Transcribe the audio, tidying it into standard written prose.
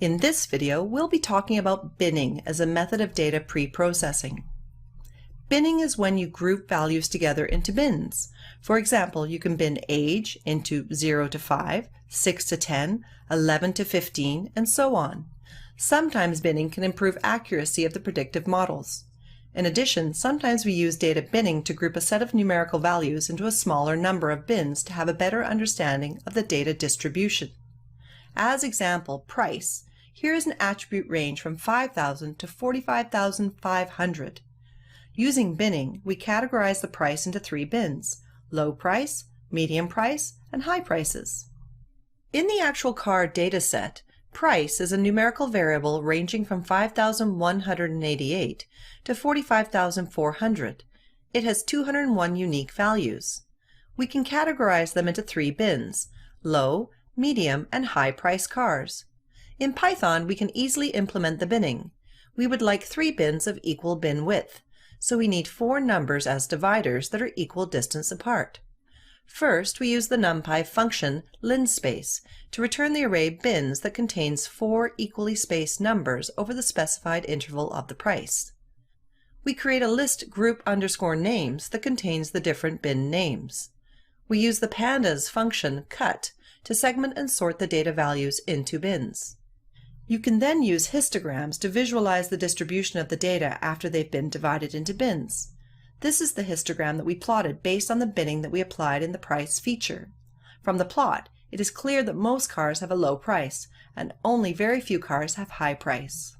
In this video, we'll be talking about binning as a method of data pre-processing. Binning is when you group values together into bins. For example, you can bin age into 0 to 5, 6 to 10, 11 to 15, and so on. Sometimes binning can improve accuracy of the predictive models. In addition, sometimes we use data binning to group a set of numerical values into a smaller number of bins to have a better understanding of the data distribution. As example, price. Here is an attribute range from 5,000 to 45,500. Using binning, we categorize the price into 3 bins: low price, medium price, and high prices. In the actual car data set, price is a numerical variable ranging from 5,188 to 45,400. It has 201 unique values. We can categorize them into 3 bins: low, medium, and high price cars. In Python, we can easily implement the binning. We would like 3 bins of equal bin width, so we need 4 numbers as dividers that are equal distance apart. First, we use the NumPy function linspace to return the array bins that contains 4 equally spaced numbers over the specified interval of the price. We create a list group_names that contains the different bin names. We use the pandas function cut to segment and sort the data values into bins. You can then use histograms to visualize the distribution of the data after they've been divided into bins. This is the histogram that we plotted based on the binning that we applied in the price feature. From the plot, it is clear that most cars have a low price, and only very few cars have high price.